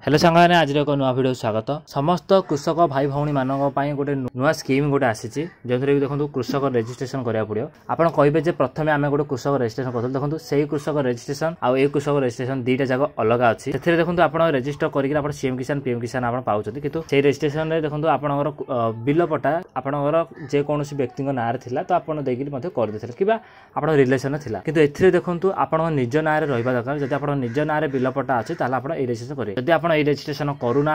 Hello सांगने आज एक नुआ भिडियो स्वागत। समस्त कृषक भाई भौणी मान गोटे नुआ स्कीम गोटे आसी जो देखो कृषक रेजिस्ट्रेशन करा पड़ो। आप कहे प्रथम आम गोटे कृषक रेजिस्ट्रेशन कर देखो से कृषक रेजिस्ट्रेशन आउ ए कृषक रेजिस्ट्रेशन दुईटा जाक अलग अच्छी से देखो आप रेजिस्टर कर सीएम किसान पीएम किसान आप पाँच कितु से रेजिस्ट्रेशन देखो आपंकर बिल पट्टा आपंकर जेकोसी व्यक्ति ना था तो आप करदे कि आप रिलेसन था कि ए देखो आप निज ना रहा दरकार। जब आप निज ना बिल पट्टा अच्छे आप रेजिस्ट्रेशन करेंगे। जब आप रेजिस्ट्रेशन करूना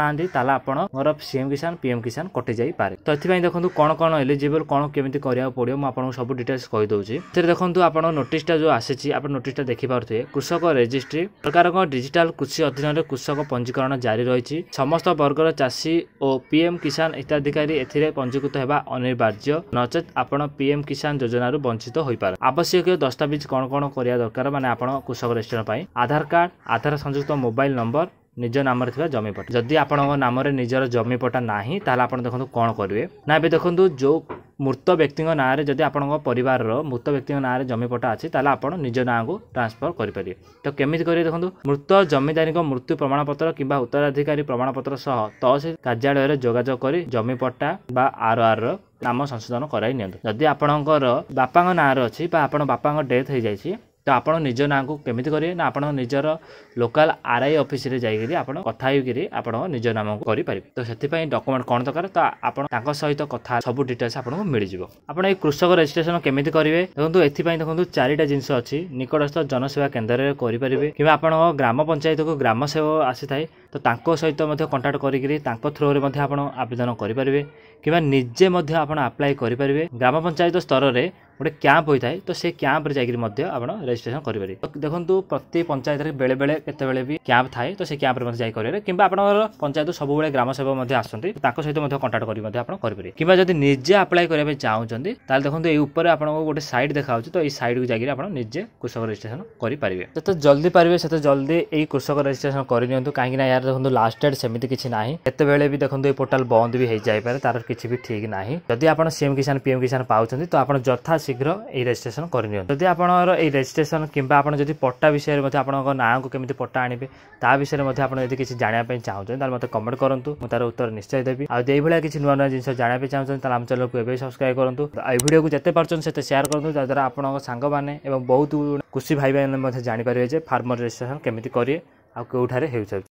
आपंकर सीएम किसान पीएम किसान कटि जाई पारे। तो ये देखो कौन कौन एलिजिबल कौन केमी करा पड़ो मुझे सब डिटेल्स कहीदे। देखो आप नोटिसटा जो आसी आप नोटिसटा देखिपे कृषक रेजिस्ट्री सरकार डिजिटाल कृषि अधीन कृषक पंजीकरण जारी रही। समस्त वर्गर चाषी और पीएम किसान हिताधिकारी ए पंजीकृत होगा अनिवार्य नचेत आपण पीएम किसान योजना वंचित हो पारे। आवश्यक दस्तावेज कौन कौन करा दरकार माने आपण कृषक रेजिस्ट्रेशन आधार कार्ड आधार संयुक्त मोबाइल नंबर निज नाम जमीपटा। जदि आपण नाम निजर जमीपटा ना आप देखो कौन करेंगे ना ए देखो जो मृत व्यक्ति ना जदि आपण परिवार मृत व्यक्ति ना जमीपटा अच्छी आप निज ना को ट्रांसफर करेंगे। तो केमी करेंगे देखो मृत जमीदारी मृत्यु प्रमाणपत्र किंबा उत्तराधिकारी प्रमाणपत्र सह तहसील कार्यालय जोगाजोग कर जमीपट्टा बा आर नाम संशोधन कराई नियंतु। जदि आपणकर बापा ना अच्छी बापा डेथ हो जाए तो आप निज ना को केमी करेंगे ना आप निजर लोकल आरआई ऑफिस रे जाइए आप कथा आप निज नाम को करें। तो से डॉक्यूमेंट कौन दरकार तो आप सहित कथा सब डिटेल्स आपको मिल जाए। आप कृषक रेजिस्ट्रेशन केमी करेंगे देखो ये देखो चारिटा जिनस अच्छी निकटस्थ जनसेवा केन्द्र करेंगे कि आप ग्राम पंचायत को ग्राम सेवा आसी थाए तो सहित कंटाक्ट कर थ्रो आप आवेदन करेंगे कि निजे आप अप्लाई करेंगे। ग्राम पंचायत स्तर में गोटे कैंप होता है तो से कैंप जाकर रेजिस्ट्रेशन करेंगे। तो देखो प्रति पंचायत बेले बेले केतबेले भी कैंप थाए तो से कैंप जाई करेंगे कि पंचायत सब ग्राम सेवक आसते सहित कंटाक्ट करेंगे कि जब निजे अप्लाई करने चाहते देखो ये ऊपर आपको गोटे साइट देखा तो ये साइट को जाकर निजे कृषक रेजिस्ट्रेशन करेंगे। तो जल्दी पारे से जल्दी ये कृषक रेजिस्ट्रेशन करनी कहीं यार देखो लास्ट डेट सेमती किसी ना केतबेले भी देखो ये पोर्टाल बंद भी हो जाए तार किसी भी ठीक ना। जदि आप सीएम किसान पीएम किसान पाँच तो आप यथा शीघ्र ये रेजिस्ट्रेशन करनी। जदि आप रेजिस्ट्रेशन किंबा आप जब पट्टा विषय में आप ना को केमी पट्टा आणबे ता विषय में आप किसी जानापी चाहते मत कमेंट करूँ मुझे तार उत्तर निश्चय देवी। आइए किसी नुआ नुआ जिन जानापी चाहते आम चैनल को एवं सब्सक्राइब करूँ। वीडियो को जिते पार्टी शेयर करूँ जद्वारा आप सांग मैंने बहुत कृषि भाई बहन जापर फार्मर रेजिस्ट्रेशन केमी करेंगे आउठारे हो।